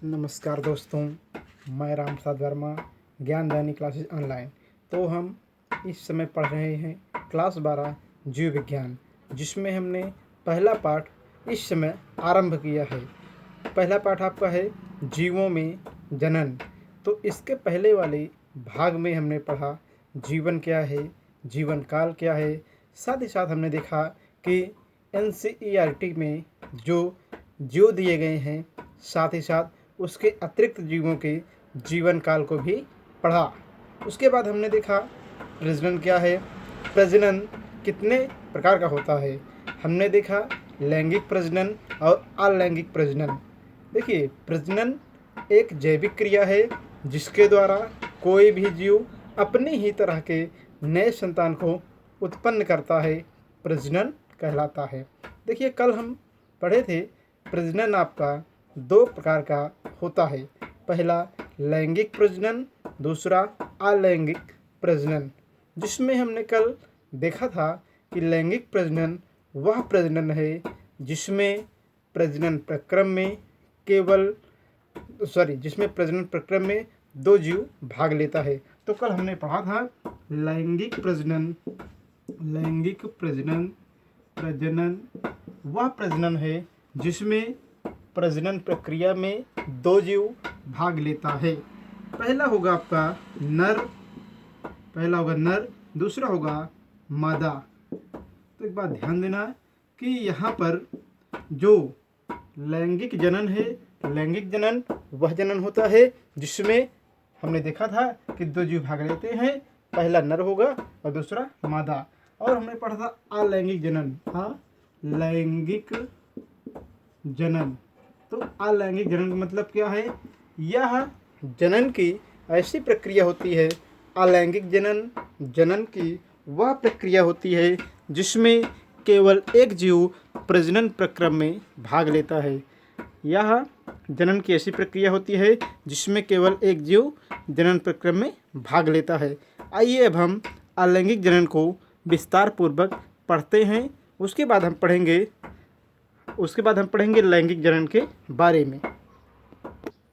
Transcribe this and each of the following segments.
नमस्कार दोस्तों, मैं राम प्रसाद वर्मा, ज्ञान दैनिक क्लासेस ऑनलाइन। तो हम इस समय पढ़ रहे हैं क्लास 12 जीव विज्ञान, जिसमें हमने पहला पाठ इस समय आरंभ किया है। पहला पाठ आपका है जीवों में जनन। तो इसके पहले वाले भाग में हमने पढ़ा जीवन क्या है, जीवन काल क्या है। साथ ही साथ हमने देखा कि NCERT में जो जीव दिए गए हैं, साथ ही साथ उसके अतिरिक्त जीवों के जीवन काल को भी पढ़ा। उसके बाद हमने देखा प्रजनन क्या है, प्रजनन कितने प्रकार का होता है। हमने देखा लैंगिक प्रजनन और अलैंगिक प्रजनन। देखिए, प्रजनन एक जैविक क्रिया है जिसके द्वारा कोई भी जीव अपनी ही तरह के नए संतान को उत्पन्न करता है, प्रजनन कहलाता है। देखिए, कल हम पढ़े थे प्रजनन आपका दो प्रकार का होता है। पहला लैंगिक प्रजनन, दूसरा अलैंगिक प्रजनन। जिसमें हमने कल देखा था कि लैंगिक प्रजनन वह प्रजनन है जिसमें प्रजनन प्रक्रम में दो जीव भाग लेता है। तो कल हमने पढ़ा था लैंगिक प्रजनन वह प्रजनन है जिसमें प्रजनन प्रक्रिया में दो जीव भाग लेता है। पहला होगा आपका नर, दूसरा होगा मादा। तो एक बात ध्यान देना कि यहाँ पर जो लैंगिक जनन है, लैंगिक जनन वह जनन होता है जिसमें हमने देखा था कि दो जीव भाग लेते हैं, पहला नर होगा और दूसरा मादा। और हमने पढ़ा था अलैंगिक जनन, लैंगिक जनन। तो अलैंगिक जनन का मतलब क्या है? यह जनन की ऐसी प्रक्रिया होती है, अलैंगिक जनन की वह प्रक्रिया होती है जिसमें केवल एक जीव प्रजनन प्रक्रम में भाग लेता है। यह जनन की ऐसी प्रक्रिया होती है जिसमें केवल एक जीव जनन प्रक्रम में भाग लेता है। आइए अब हम अलैंगिक जनन को विस्तार पूर्वक पढ़ते हैं। उसके बाद हम पढ़ेंगे लैंगिक जनन के बारे में।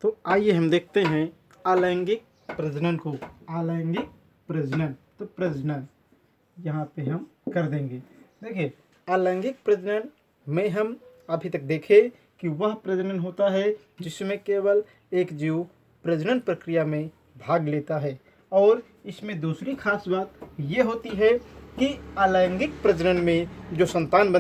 तो आइए हम देखते हैं अलैंगिक प्रजनन को। अलैंगिक प्रजनन, तो प्रजनन यहाँ पे हम कर देंगे। देखिए, अलैंगिक प्रजनन में हम अभी तक देखे कि वह प्रजनन होता है जिसमें केवल एक जीव प्रजनन प्रक्रिया में भाग लेता है। और इसमें दूसरी खास बात ये होती है कि अलैंगिक प्रजनन में जो संतान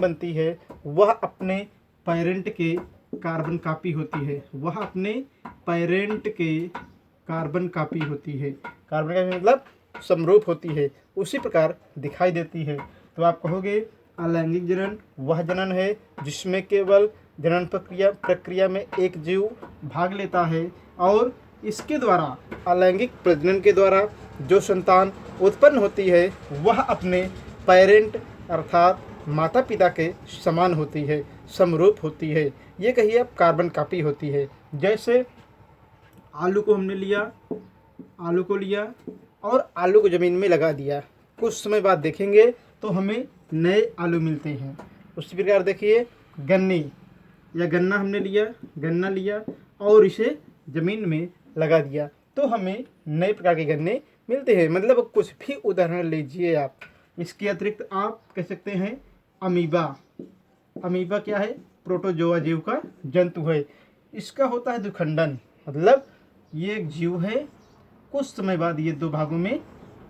बनती है वह अपने पेरेंट के कार्बन कापी होती है। कार्बन कापी मतलब समरूप होती है, उसी प्रकार दिखाई देती है। तो आप कहोगे अलैंगिक जनन वह जनन है जिसमें केवल जनन प्रक्रिया में एक जीव भाग लेता है और इसके द्वारा, अलैंगिक प्रजनन के द्वारा जो संतान उत्पन्न होती है वह अपने पेरेंट अर्थात माता पिता के समान होती है, समरूप होती है। ये कहिए अब कार्बन कापी होती है। जैसे आलू को लिया और आलू को ज़मीन में लगा दिया, कुछ समय बाद देखेंगे तो हमें नए आलू मिलते हैं। उसी प्रकार देखिए गन्ना हमने लिया और इसे ज़मीन में लगा दिया तो हमें नए प्रकार के गन्ने मिलते हैं। मतलब कुछ भी उदाहरण लीजिए आप। इसके अतिरिक्त आप कह सकते हैं अमीबा क्या है? प्रोटोजोआ जीव का जंतु है। इसका होता है द्विखंडन, मतलब ये एक जीव है, कुछ समय बाद ये दो भागों में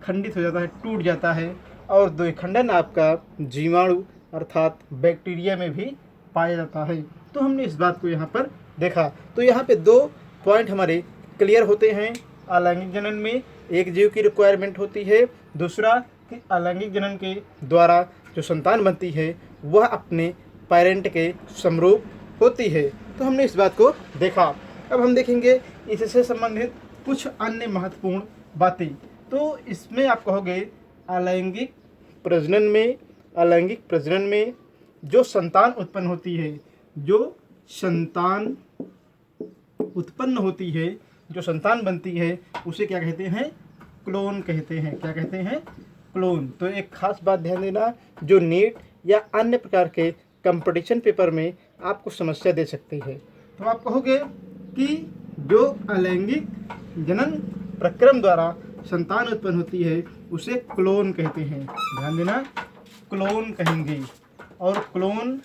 खंडित हो जाता है, टूट जाता है। और द्विखंडन आपका जीवाणु अर्थात बैक्टीरिया में भी पाया जाता है। तो हमने इस बात को यहाँ पर देखा। तो यहाँ पे दो पॉइंट हमारे क्लियर होते हैं। अलैंगिक जनन में एक जीव की रिक्वायरमेंट होती है, दूसरा कि अलैंगिक जनन के द्वारा जो संतान बनती है वह अपने पेरेंट के समरूप होती है। तो हमने इस बात को देखा। अब हम देखेंगे इससे संबंधित कुछ अन्य महत्वपूर्ण बातें। तो इसमें आप कहोगे अलैंगिक प्रजनन में जो संतान उत्पन्न होती है, जो संतान बनती है उसे क्या कहते हैं? क्लोन कहते हैं। क्या कहते हैं? क्लोन। तो एक खास बात ध्यान देना, जो नीट या अन्य प्रकार के कंपटीशन पेपर में आपको समस्या दे सकती है। तो आप कहोगे कि जो अलैंगिक जनन प्रक्रम द्वारा संतान उत्पन्न होती है उसे क्लोन कहते हैं। ध्यान देना, क्लोन कहेंगे। और क्लोन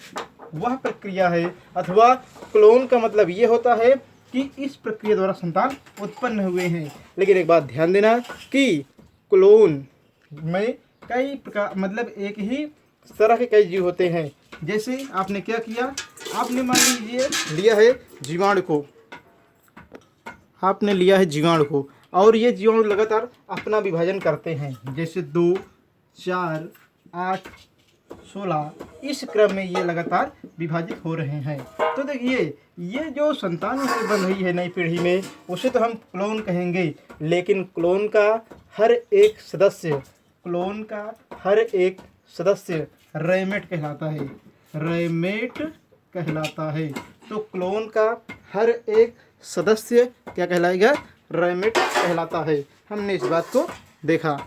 वह प्रक्रिया है, अथवा क्लोन का मतलब ये होता है कि इस प्रक्रिया द्वारा संतान उत्पन्न हुए हैं। लेकिन एक बात ध्यान देना कि क्लोन में कई प्रकार, मतलब एक ही तरह के कई जीव होते हैं। जैसे आपने क्या किया, आपने मान लीजिए लिया है जीवाणु को, आपने लिया है जीवाणु को, और ये जीवाणु लगातार अपना विभाजन करते हैं। जैसे 2, 4, 8, 16, इस क्रम में ये लगातार विभाजित हो रहे हैं। तो देखिए, ये जो संतान बन रही है नई पीढ़ी में, उसे तो हम क्लोन कहेंगे। लेकिन क्लोन का हर एक सदस्य रैमेट कहलाता है। रैमेट कहलाता है। तो क्लोन का हर एक सदस्य क्या कहलाएगा? रैमेट कहलाता है। हमने इस बात को देखा।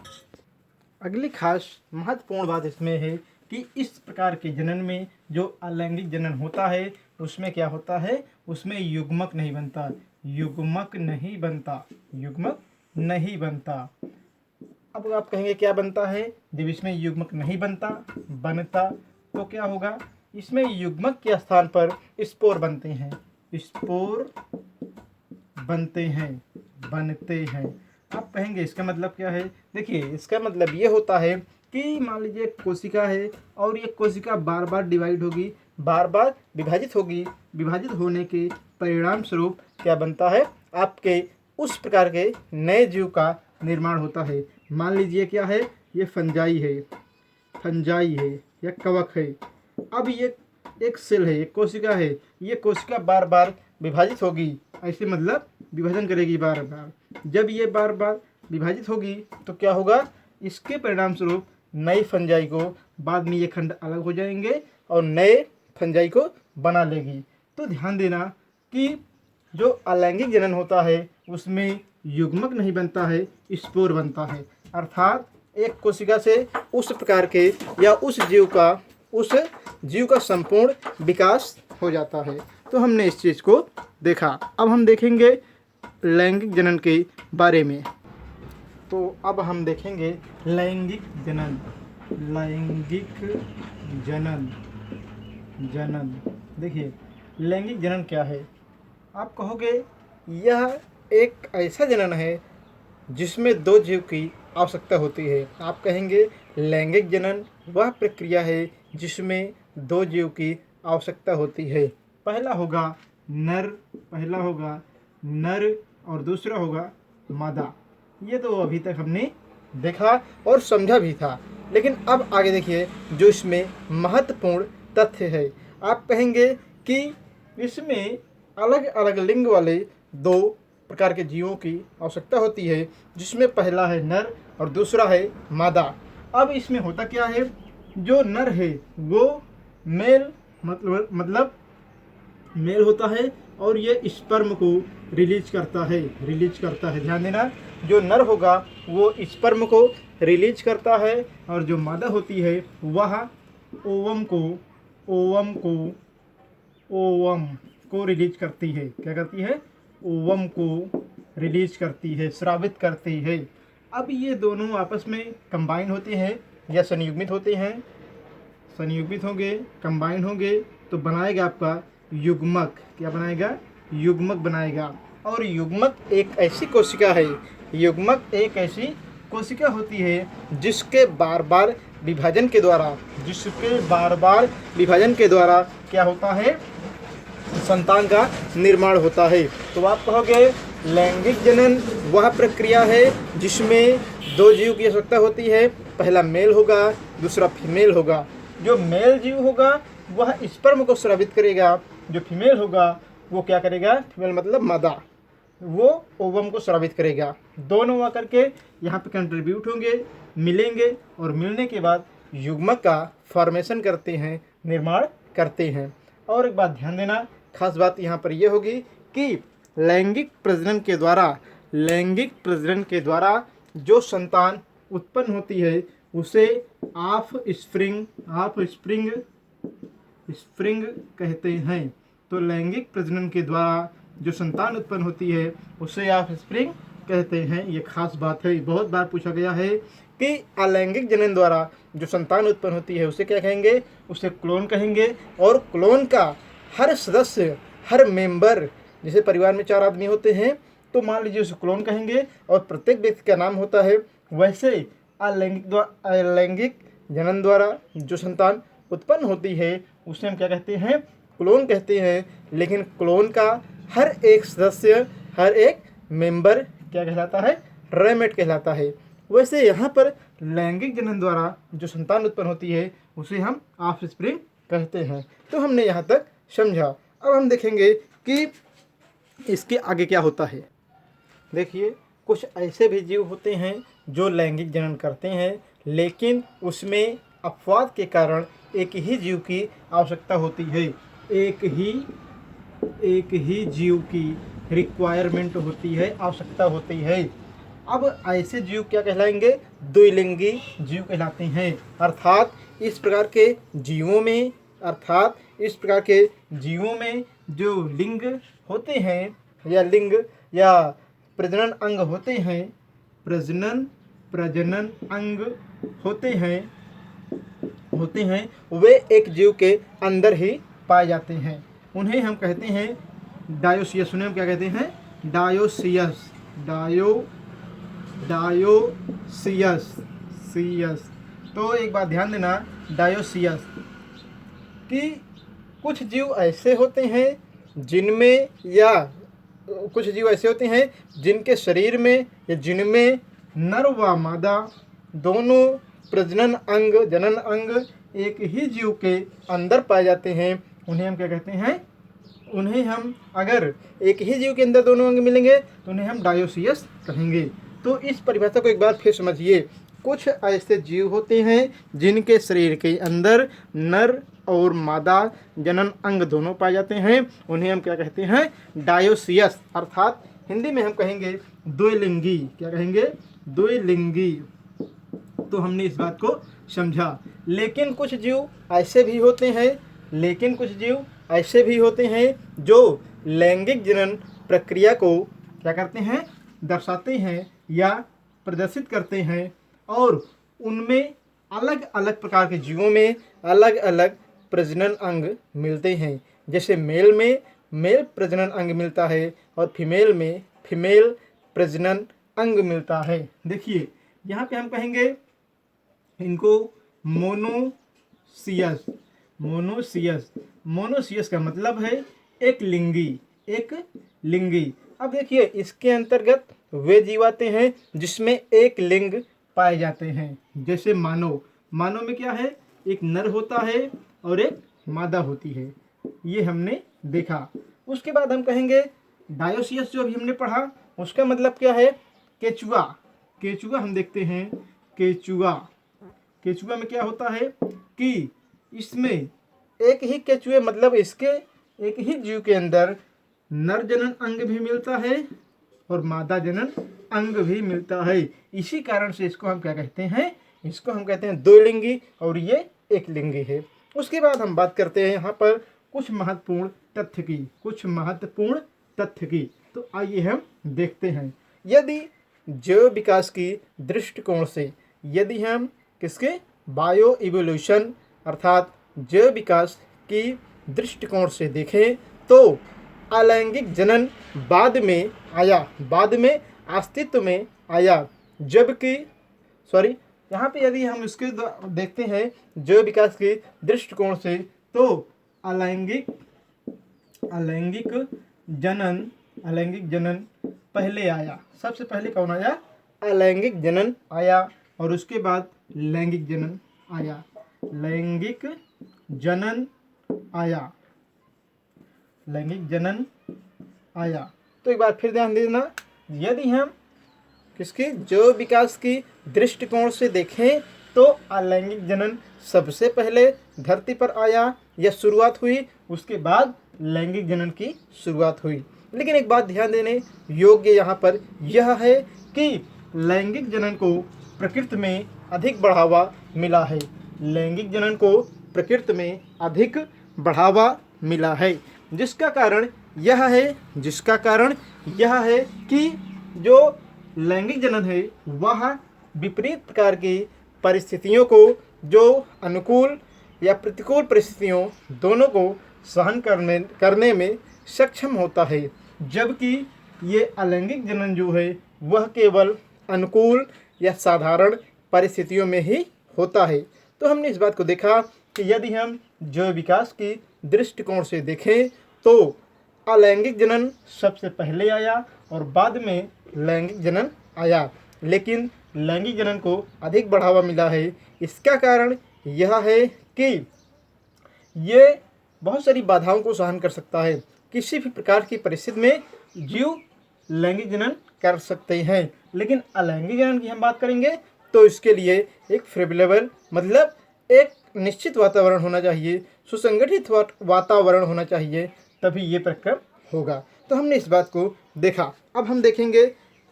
अगली खास महत्वपूर्ण बात इसमें है कि इस प्रकार के जनन में जो अलैंगिक जनन होता है उसमें क्या होता है? उसमें युग्मक नहीं बनता। युग्मक नहीं बनता। अब आप कहेंगे क्या बनता है? जब इसमें युग्मक नहीं बनता तो क्या होगा? इसमें युग्मक के स्थान पर स्पोर बनते हैं। आप कहेंगे इसका मतलब क्या है? देखिए, इसका मतलब ये होता है कि मान लीजिए कोशिका है और ये कोशिका बार बार डिवाइड होगी, बार बार विभाजित होगी। विभाजित होने के परिणाम स्वरूप क्या बनता है? आपके उस प्रकार के नए जीव का निर्माण होता है। मान लीजिए क्या है? ये फंजाई है या कवक है। अब ये एक सेल है, एक कोशिका है। ये कोशिका बार बार विभाजित होगी, ऐसे मतलब विभाजन करेगी बार बार। जब ये बार बार विभाजित होगी तो क्या होगा? इसके परिणाम स्वरूप नई फंजाई को बाद में ये खंड अलग हो जाएंगे और नए फंजाई को बना लेगी। तो ध्यान देना कि जो अलैंगिक जनन होता है उसमें युग्मक नहीं बनता है, स्पोर बनता है। अर्थात एक कोशिका से उस प्रकार के या उस जीव का संपूर्ण विकास हो जाता है। तो हमने इस चीज़ को देखा। अब हम देखेंगे लैंगिक जनन के बारे में। तो अब हम देखेंगे लैंगिक जनन। देखिए, लैंगिक जनन क्या है? आप कहोगे यह एक ऐसा जनन है जिसमें 2 जीव की आवश्यकता होती है। आप कहेंगे लैंगिक जनन वह प्रक्रिया है जिसमें 2 जीव की आवश्यकता होती है। पहला होगा नर और दूसरा होगा मादा। ये तो अभी तक हमने देखा और समझा भी था। लेकिन अब आगे देखिए जो इसमें महत्वपूर्ण तथ्य है। आप कहेंगे कि इसमें अलग अलग लिंग वाले 2 प्रकार के जीवों की आवश्यकता होती है, जिसमें पहला है नर और दूसरा है मादा। अब इसमें होता क्या है? जो नर है वो मेल मतलब मेल होता है और ये स्पर्म को रिलीज करता है। ध्यान देना, जो नर होगा वो स्पर्म को रिलीज करता है और जो मादा होती है वह ओवम को रिलीज करती है। क्या करती है? ओवम को रिलीज करती है, स्रावित करती है। अब ये दोनों आपस में कंबाइन होते हैं या संयुग्मित होते हैं। संयुग्मित होंगे, कंबाइन होंगे तो बनाएगा आपका युग्मक। क्या बनाएगा? युग्मक बनाएगा। और युग्मक एक ऐसी कोशिका होती है जिसके बार बार विभाजन के द्वारा क्या होता है? संतान का निर्माण होता है। तो आप कहोगे लैंगिक जनन वह प्रक्रिया है जिसमें 2 जीव की आवश्यकता होती है। पहला मेल होगा, दूसरा फीमेल होगा। जो मेल जीव होगा वह स्पर्म को स्रावित करेगा, जो फीमेल होगा वो क्या करेगा? फीमेल मतलब मादा, वो ओवम को स्रावित करेगा। दोनों आकर के यहाँ पे कंट्रीब्यूट होंगे, मिलेंगे और मिलने के बाद युग्मक का फॉर्मेशन करते हैं, निर्माण करते हैं। और एक बात ध्यान देना, खास बात यहाँ पर यह होगी कि लैंगिक प्रजनन के द्वारा जो संतान उत्पन्न होती है उसे ऑफ स्प्रिंग स्प्रिंग कहते हैं। तो लैंगिक प्रजनन के द्वारा जो संतान उत्पन्न होती है उसे आप स्प्रिंग कहते हैं। ये खास बात है, बहुत बार पूछा गया है कि अलैंगिक जनन द्वारा जो संतान उत्पन्न होती है उसे क्या कहेंगे, उसे क्लोन कहेंगे। और क्लोन का हर सदस्य, हर मेंबर, जैसे परिवार में 4 आदमी होते हैं तो मान लीजिए उसे क्लोन कहेंगे और प्रत्येक व्यक्ति का नाम होता है, वैसे अलैंगिक जनन द्वारा जो संतान उत्पन्न होती है उसे हम क्या कहते हैं, क्लोन कहते हैं। लेकिन क्लोन का हर एक सदस्य, हर एक मेंबर क्या कहलाता है, रैमेट कहलाता है। वैसे यहाँ पर लैंगिक जनन द्वारा जो संतान उत्पन्न होती है उसे हम ऑफस्प्रिंग कहते हैं। तो हमने यहाँ तक समझा। अब हम देखेंगे कि इसके आगे क्या होता है। देखिए, कुछ ऐसे भी जीव होते हैं जो लैंगिक जनन करते हैं, लेकिन उसमें अपवाद के कारण एक ही जीव की आवश्यकता होती है, एक ही जीव की रिक्वायरमेंट होती है, आवश्यकता होती है। अब ऐसे जीव क्या कहलाएंगे, द्विलिंगी जीव कहलाते हैं। अर्थात इस प्रकार के जीवों में जो लिंग होते हैं या लिंग या प्रजनन अंग होते हैं, प्रजनन अंग होते हैं वे एक जीव के अंदर ही पाए जाते हैं। उन्हें हम कहते हैं डायोसियस। उन्हें हम क्या कहते हैं, डायोसियस। तो एक बात ध्यान देना, डायोसियस कि कुछ जीव ऐसे होते हैं जिनके शरीर में या जिनमें नर व मादा दोनों प्रजनन अंग, जनन अंग एक ही जीव के अंदर पाए जाते हैं। उन्हें हम क्या कहते हैं, उन्हें हम, अगर एक ही जीव के अंदर दोनों अंग मिलेंगे तो उन्हें हम डायोसियस कहेंगे। तो इस परिभाषा को एक बार फिर समझिए। कुछ ऐसे जीव होते हैं जिनके शरीर के अंदर नर और मादा जनन अंग दोनों पाए जाते हैं, उन्हें हम क्या कहते हैं, डायोसियस। अर्थात हिंदी में हम कहेंगे द्विलिंगी। क्या कहेंगे, द्विलिंगी। तो हमने इस बात को समझा। लेकिन कुछ जीव ऐसे भी होते हैं जो लैंगिक जनन प्रक्रिया को क्या करते हैं, दर्शाते हैं या प्रदर्शित करते हैं। और उनमें अलग अलग प्रकार के जीवों में अलग अलग प्रजनन अंग मिलते हैं। जैसे मेल में मेल प्रजनन अंग मिलता है और फीमेल में फीमेल प्रजनन अंग मिलता है। देखिए, यहाँ पे हम कहेंगे इनको मोनोसियस का मतलब है एक लिंगी। अब देखिए, इसके अंतर्गत वे जीव आते हैं जिसमें एक लिंग पाए जाते हैं। जैसे मानव में क्या है, एक नर होता है और एक मादा होती है, ये हमने देखा। उसके बाद हम कहेंगे डायोसियस, जो अभी हमने पढ़ा, उसका मतलब क्या है, केचुआ हम देखते हैं। केचुआ में क्या होता है कि इसमें एक ही केचुए, मतलब इसके एक ही जीव के अंदर नर जनन अंग भी मिलता है और मादा जनन अंग भी मिलता है। इसी कारण से इसको हम क्या कहते हैं, इसको हम कहते हैं द्विलिंगी और ये एक लिंगी है। उसके बाद हम बात करते हैं यहाँ पर कुछ महत्वपूर्ण तथ्य की। तो आइए हम देखते हैं। यदि जैव विकास की दृष्टिकोण से, यदि हम किसके, बायो इवोल्यूशन अर्थात जैव विकास की दृष्टिकोण से देखें तो अलैंगिक जनन बाद में अस्तित्व में आया। जबकि यहाँ पे यदि हम इसके देखते हैं जैव विकास के दृष्टिकोण से, तो अलैंगिक जनन पहले आया। सबसे पहले कौन आया, अलैंगिक जनन आया, और उसके बाद लैंगिक जनन आया। तो एक बार फिर ध्यान देना, यदि हम किसकी, जैव विकास की दृष्टिकोण से देखें तो अलैंगिक जनन सबसे पहले धरती पर आया या शुरुआत हुई, उसके बाद लैंगिक जनन की शुरुआत हुई। लेकिन एक बात ध्यान देने योग्य यहाँ पर यह है कि लैंगिक जनन को प्रकृति में अधिक बढ़ावा मिला है। लैंगिक जनन को प्रकृति में अधिक बढ़ावा मिला है, जिसका कारण यह है कि जो लैंगिक जनन है वह विपरीत प्रकार की परिस्थितियों को, जो अनुकूल या प्रतिकूल परिस्थितियों दोनों को सहन करने में सक्षम होता है, जबकि ये अलैंगिक जनन जो है वह केवल अनुकूल या साधारण परिस्थितियों में ही होता है। तो हमने इस बात को देखा कि यदि हम जैव विकास की दृष्टिकोण से देखें तो अलैंगिक जनन सबसे पहले आया और बाद में लैंगिक जनन आया, लेकिन लैंगिक जनन को अधिक बढ़ावा मिला है। इसका कारण यह है कि ये बहुत सारी बाधाओं को सहन कर सकता है। किसी भी प्रकार की परिस्थिति में जीव लैंगिक जनन कर सकते हैं, लेकिन अलैंगिक जनन की हम बात करेंगे तो इसके लिए एक फेवरेबल मतलब एक निश्चित वातावरण होना चाहिए, सुसंगठित वातावरण होना चाहिए, तभी ये प्रक्रम होगा। तो हमने इस बात को देखा। अब हम देखेंगे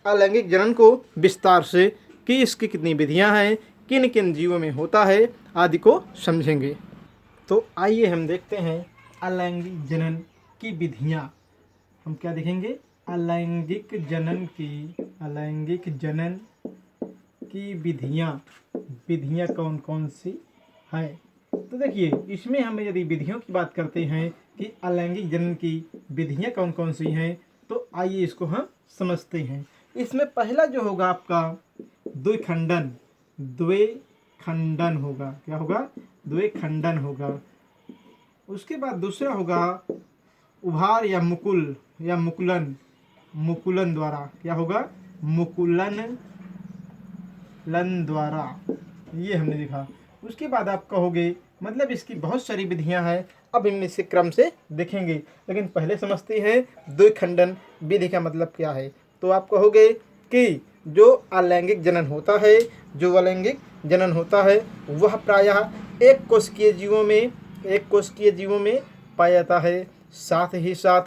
अलैंगिक जनन को विस्तार से कि इसकी कितनी विधियां हैं, किन किन जीवों में होता है आदि को समझेंगे। तो आइए हम देखते हैं अलैंगिक जनन की विधियां। हम क्या देखेंगे? अलैंगिक जनन की विधियां कौन कौन सी हैं। तो देखिए, इसमें हम यदि विधियों की बात करते हैं कि अलैंगिक जनन की विधियां कौन कौन सी हैं, तो आइए इसको हम समझते हैं। इसमें पहला जो होगा आपका द्विखंडन होगा। क्या होगा? द्विखंडन होगा। उसके बाद दूसरा होगा उभार या मुकुलन द्वारा। क्या होगा? मुकुलन द्वारा, ये हमने देखा। उसके बाद आप कहोगे मतलब इसकी बहुत सारी विधियां हैं, अब इनमें से क्रम से देखेंगे, लेकिन पहले समझते हैं द्विखंडन विधि का मतलब क्या है। तो आप कहोगे कि जो अलैंगिक जनन होता है वह प्रायः एक कोशिकीय जीवों में पाया जाता है, साथ ही साथ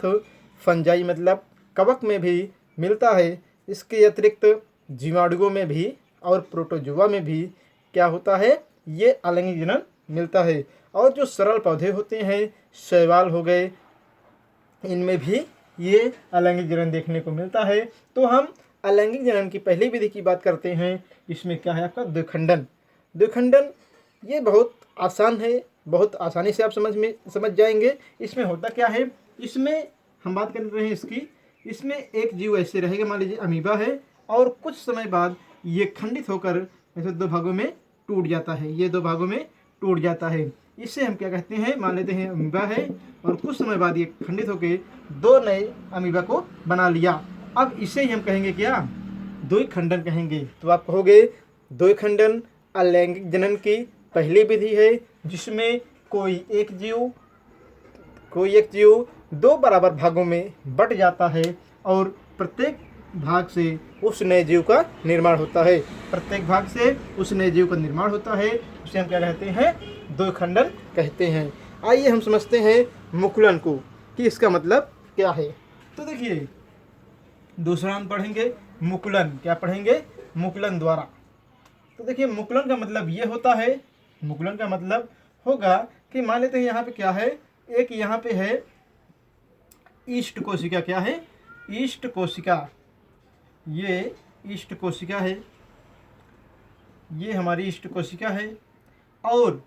फंजाई मतलब कवक में भी मिलता है। इसके अतिरिक्त जीवाणुओं में भी और प्रोटोजोआ में भी क्या होता है? ये अलैंगिक जनन मिलता है। और जो सरल पौधे होते हैं, शैवाल हो गए, इनमें भी ये अलैंगिक जनन देखने को मिलता है। तो हम अलैंगिक जनन की पहली विधि की बात करते हैं। इसमें क्या है आपका? द्विखंडन ये बहुत आसान है, बहुत आसानी से आप समझ जाएंगे। इसमें होता क्या है? इसमें हम बात कर रहे हैं इसमें एक जीव ऐसे रहेगा, मान लीजिए अमीबा है, और कुछ समय बाद ये खंडित होकर ऐसे दो भागों में टूट जाता है। इससे हम क्या कहते हैं? मान लेते हैं अमीबा है और कुछ समय बाद ये खंडित होकर दो नए अमीबा को बना लिया। अब इसे ही हम कहेंगे क्या? द्विखंडन कहेंगे। तो आप कहोगे द्विखंडन अलैंगिक जनन की पहली विधि है, जिसमें कोई एक जीव दो बराबर भागों में बट जाता है और प्रत्येक भाग से उस नए जीव का निर्माण होता है। उसे हम क्या कहते हैं? द्विखंडन कहते हैं। आइए हम समझते हैं मुकुलन को कि इसका मतलब क्या है। तो देखिए, दूसरा हम पढ़ेंगे मुकुलन। क्या पढ़ेंगे? मुकुलन द्वारा। तो देखिए, मुकुलन का मतलब ये होता है, मुकुलन का मतलब होगा कि मान लेते हैं यहाँ पे क्या है? एक यहाँ पे है ईस्ट कोशिका। क्या है? ईस्ट कोशिका। ये ईस्ट कोशिका है, ये हमारी ईस्ट कोशिका है। और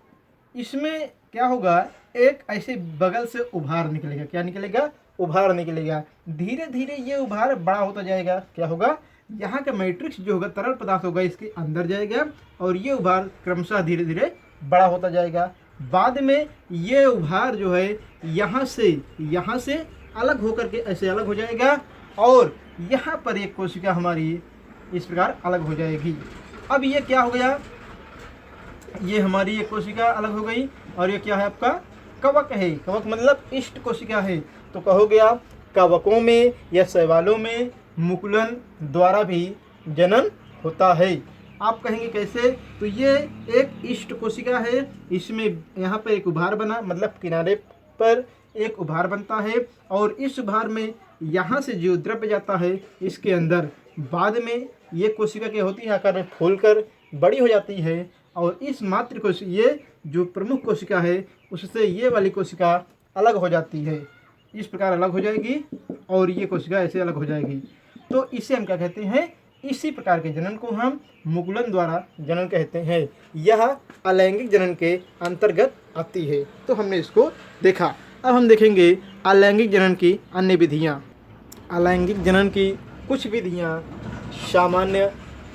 इसमें क्या होगा? एक ऐसे बगल से उभार निकलेगा। क्या निकलेगा? उभार निकलेगा। धीरे धीरे ये उभार बड़ा होता जाएगा। क्या होगा? यहाँ का मैट्रिक्स जो होगा, तरल पदार्थ होगा, इसके अंदर जाएगा और ये उभार क्रमशः धीरे धीरे बड़ा होता जाएगा। बाद में ये उभार जो है यहाँ से अलग होकर के ऐसे अलग हो जाएगा और यहाँ पर एक कोशिका हमारी इस प्रकार अलग हो जाएगी। अब ये क्या हो गया? ये हमारी एक कोशिका अलग हो गई और ये क्या है आपका? कवक है। कवक मतलब ईस्ट कोशिका है। तो कहोगे आप कवकों में या शैवालों में मुकुलन द्वारा भी जनन होता है। आप कहेंगे कैसे? तो ये एक ईस्ट कोशिका है, इसमें यहाँ पर एक उभार बना, मतलब किनारे पर एक उभार बनता है और इस उभार में यहाँ से जो द्रव्य जाता है इसके अंदर, बाद में ये कोशिका क्या होती है? आकार में फूलकर बड़ी हो जाती है और इस मात्र कोशिका, ये जो प्रमुख कोशिका है उससे ये वाली कोशिका अलग हो जाती है, इस प्रकार अलग हो जाएगी और ये कोशिका ऐसे अलग हो जाएगी। तो इसे हम क्या कहते हैं, इसी प्रकार के जनन को हम मुकुलन द्वारा जनन कहते हैं। यह अलैंगिक जनन के अंतर्गत आती है। तो हमने इसको देखा। अब हम देखेंगे अलैंगिक जनन की अन्य विधियाँ। अलैंगिक जनन की कुछ विधियाँ सामान्य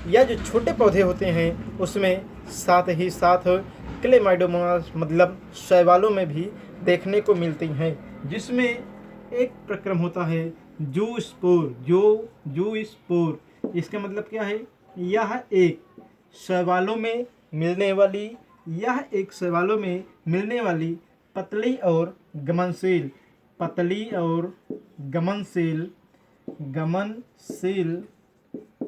या जो छोटे पौधे होते हैं उसमें, साथ ही साथ क्लेमाइडोमोनास मतलब शैवालों में भी देखने को मिलती हैं, जिसमें एक प्रक्रम होता है जूस्पोर। जूस्पोर इसका मतलब क्या है, यह एक शैवालों में मिलने वाली पतली और गमनशील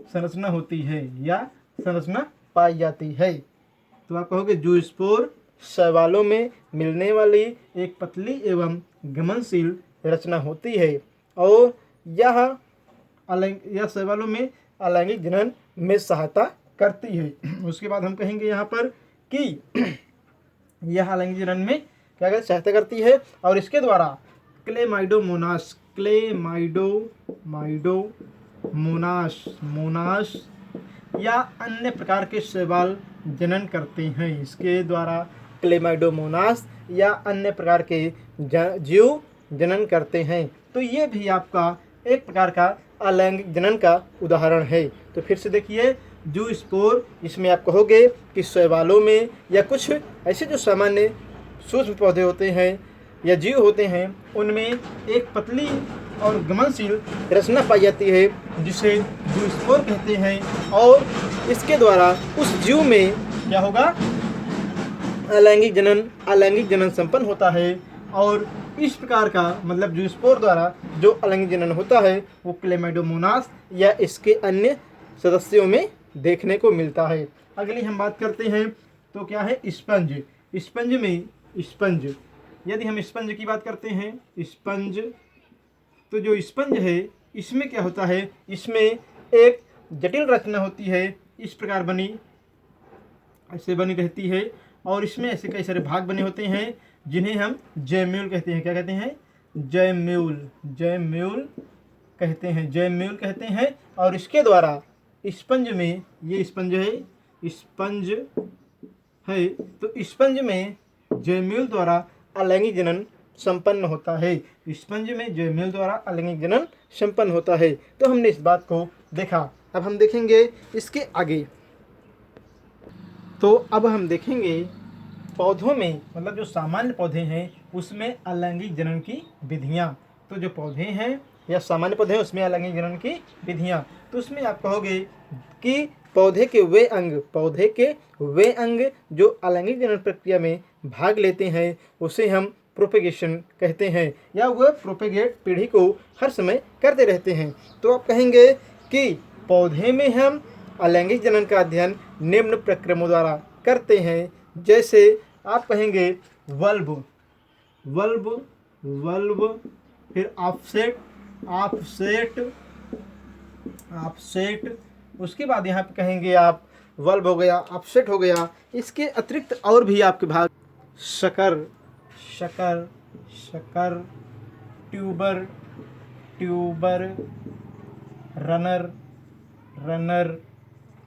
संरचना होती है या संरचना पाई जाती है। तो आप कहोगे जूस्पोर शैवालों में मिलने वाली एक पतली एवं गमनशील रचना होती है और यह शैवालों में अलैंगिक जनन में सहायता करती है। उसके बाद हम कहेंगे यहाँ पर कि यह अलैंगिक जनन में क्या कहते सहायता करती है और इसके द्वारा क्लेमाइडोमोनास या अन्य प्रकार के शैवाल जनन करते हैं। इसके द्वारा क्लेमाइडोमोनास या अन्य प्रकार के जीव जनन करते हैं। तो ये भी आपका एक प्रकार का अलैंगिक जनन का उदाहरण है। तो फिर से देखिए, जूस्पोर इसमें आप कहोगे कि शैवालों में या कुछ ऐसे जो सामान्य सूक्ष्म पौधे होते हैं या जीव होते हैं उनमें एक पतली और गमनशील रचना पाई जाती है जिसे जूस्पोर कहते हैं और इसके द्वारा उस जीव में क्या होगा, अलैंगिक जनन संपन्न होता है। और इस प्रकार का मतलब जूस्पोर द्वारा जो अलैंगिक जनन होता है वो क्लेमाइडोमोनास या इसके अन्य सदस्यों में देखने को मिलता है। अगली हम बात करते हैं तो क्या है, स्पंज। यदि हम स्पंज की बात करते हैं, तो जो स्पंज है इसमें क्या होता है, इसमें एक जटिल रचना होती है, इस प्रकार ऐसे बनी रहती है और इसमें ऐसे कई सारे भाग बने होते हैं जिन्हें हम जैम्यूल कहते हैं। क्या कहते हैं, जैम्यूल कहते हैं। और इसके द्वारा स्पंज में, ये स्पंज है तो स्पंज में जैम्यूल द्वारा अलैंगिक जनन संपन्न होता है। तो हमने इस बात को देखा। अब हम देखेंगे इसके आगे। तो अब हम देखेंगे पौधों में मतलब जो सामान्य पौधे हैं उसमें अलैंगिक जनन की विधियाँ। तो जो पौधे हैं या सामान्य पौधे हैं उसमें अलैंगिक जनन की विधियाँ। तो उसमें आप कहोगे कि पौधे के वे अंग जो अलैंगिक जनन प्रक्रिया में भाग लेते हैं उसे हम प्रोपेगेशन कहते हैं या वह प्रोपेगेट पीढ़ी को हर समय करते रहते हैं। तो आप कहेंगे कि पौधे में हम अलैंगिक जनन का अध्ययन निम्न प्रक्रमों द्वारा करते हैं। जैसे आप कहेंगे वल्ब, फिर ऑफसेट, उसके बाद यहाँ पे कहेंगे आप वल्ब हो गया, ऑफसेट हो गया। इसके अतिरिक्त और भी आपके भाग शकर, ट्यूबर, रनर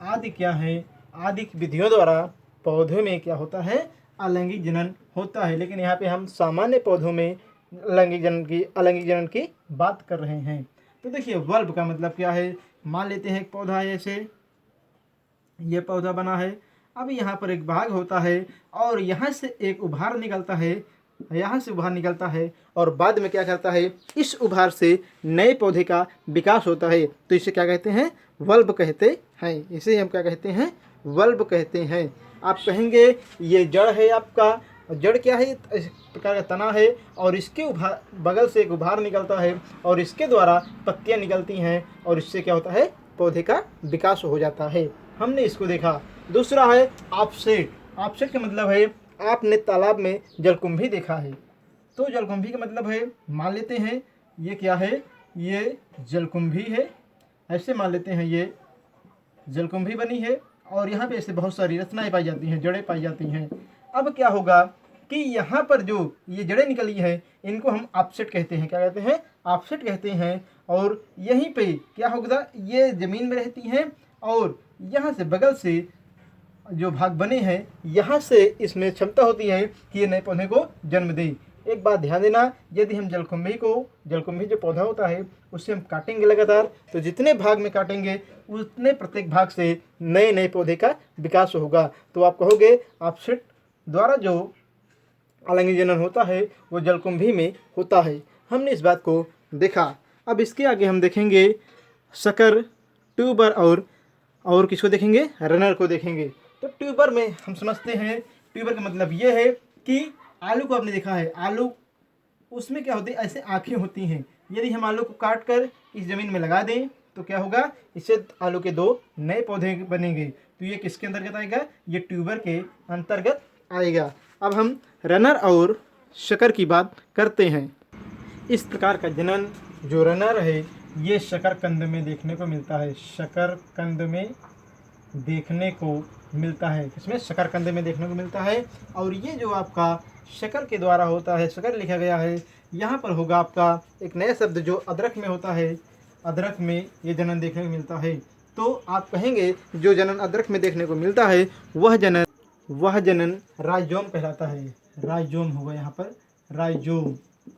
आदि क्या है, आदि विधियों द्वारा पौधों में क्या होता है, अलैंगिक जनन होता है। लेकिन यहाँ पे हम सामान्य पौधों में अलैंगिक जनन की बात कर रहे हैं। तो देखिए वल्ब का मतलब क्या है, मान लेते हैं एक पौधा है, ऐसे ये पौधा बना है। अब यहाँ पर एक भाग होता है और यहाँ से एक उभार निकलता है, और बाद में क्या करता है, इस उभार से नए पौधे का विकास होता है। तो इसे क्या कहते हैं, वल्ब कहते हैं। इसे हम क्या कहते हैं, वल्ब कहते हैं। आप कहेंगे ये जड़ है आपका, जड़ क्या है, इस प्रकार का तना है और इसके बगल से एक उभार निकलता है और इसके द्वारा पत्तियां निकलती हैं और इससे क्या होता है, पौधे का विकास हो जाता है। हमने इसको देखा। दूसरा है ऑफसेट। ऑफसेट का मतलब है, आपने तालाब में जलकुंभी देखा है, तो जलकुंभी का मतलब है, मान लेते हैं ये क्या है, ये जलकुंभी है, ऐसे मान लेते हैं ये जलकुंभी बनी है और यहाँ पे ऐसे बहुत सारी रचनाएं पाई जाती हैं, जड़ें पाई जाती हैं। अब क्या होगा कि यहाँ पर जो ये जड़ें निकली है इनको हम ऑफसेट कहते हैं। क्या कहते हैं? ऑफसेट कहते हैं। और यहीं पे क्या होगा, ये ज़मीन में रहती हैं और यहाँ से बगल से जो भाग बने हैं यहाँ से इसमें क्षमता होती है कि ये नए पौधे को जन्म दे। एक बात ध्यान देना, यदि हम जलकुंभी जो पौधा होता है उससे हम काटेंगे लगातार, तो जितने भाग में काटेंगे उतने प्रत्येक भाग से नए नए पौधे का विकास होगा। तो आप कहोगे ऑफसेट द्वारा जो आलंगी जनन होता है वो जलकुंभी में होता है। हमने इस बात को देखा। अब इसके आगे हम देखेंगे शकर, ट्यूबर और किसको देखेंगे? रनर को देखेंगे। तो ट्यूबर में हम समझते हैं, ट्यूबर का मतलब ये है कि आलू को आपने देखा है, आलू उसमें क्या होती है, ऐसे आँखें होती हैं। यदि हम आलू को काट कर इस ज़मीन में लगा दें तो क्या होगा, इससे आलू के 2 नए पौधे बनेंगे। तो ये किसके अंतर्गत आएगा? ये ट्यूबर के अंतर्गत आएगा। अब हम रनर और शकर की बात करते हैं। इस प्रकार का जनन जो रनर है ये शकरकंद में देखने को मिलता है। शकरकंद में देखने को मिलता है। किसमें? शकरकंद में देखने को मिलता है। और ये जो आपका शकर के द्वारा होता है, शकर लिखा गया है, यहाँ पर होगा आपका एक नया शब्द जो अदरक में होता है। अदरक में ये जनन देखने को मिलता है। तो आप कहेंगे जो जनन अदरक में देखने को मिलता है वह जनन राइजोम कहलाता है। राइजोम होगा, यहाँ पर राइजोम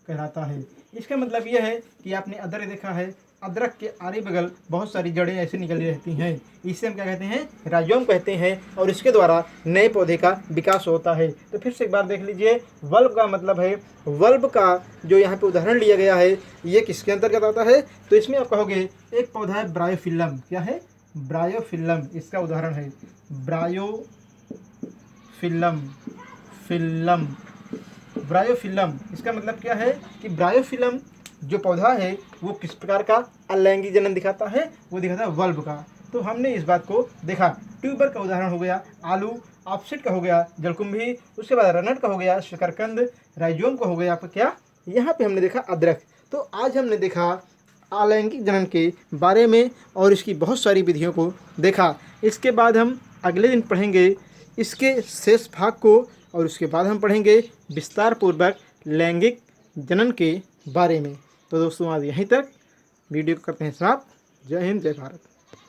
कहलाता है। इसका मतलब यह है कि आपने अदरक देखा है, अदरक के आरे बगल बहुत सारी जड़ें ऐसे निकली रहती हैं, इसे हम क्या कहते हैं? राइजोम कहते हैं। और इसके द्वारा नए पौधे का विकास होता है। तो फिर से एक बार देख लीजिए, वल्ब का मतलब है, वल्ब का जो यहाँ पे उदाहरण लिया गया है ये किसके अंतर्गत आता है? तो इसमें आप कहोगे एक पौधा है ब्रायोफिल्लम। क्या है? ब्रायोफिल्लम इसका उदाहरण है। ब्रायोफिल्लम इसका मतलब क्या है कि ब्रायोफिल्लम जो पौधा है वो किस प्रकार का अलैंगिक जनन दिखाता है? वो दिखाता है वल्ब का। तो हमने इस बात को देखा। ट्यूबर का उदाहरण हो गया आलू, ऑफसेट का हो गया जलकुंभी, उसके बाद रनर का हो गया शकरकंद, राइजोम का हो गया आपका क्या, यहाँ पे हमने देखा अदरक। तो आज हमने देखा अलैंगिक जनन के बारे में और इसकी बहुत सारी विधियों को देखा। इसके बाद हम अगले दिन पढ़ेंगे इसके शेष भाग को और उसके बाद हम पढ़ेंगे विस्तार पूर्वक लैंगिक जनन के बारे में। तो दोस्तों आज यहीं तक वीडियो को करते हैं समाप्त। जय हिंद, जय भारत।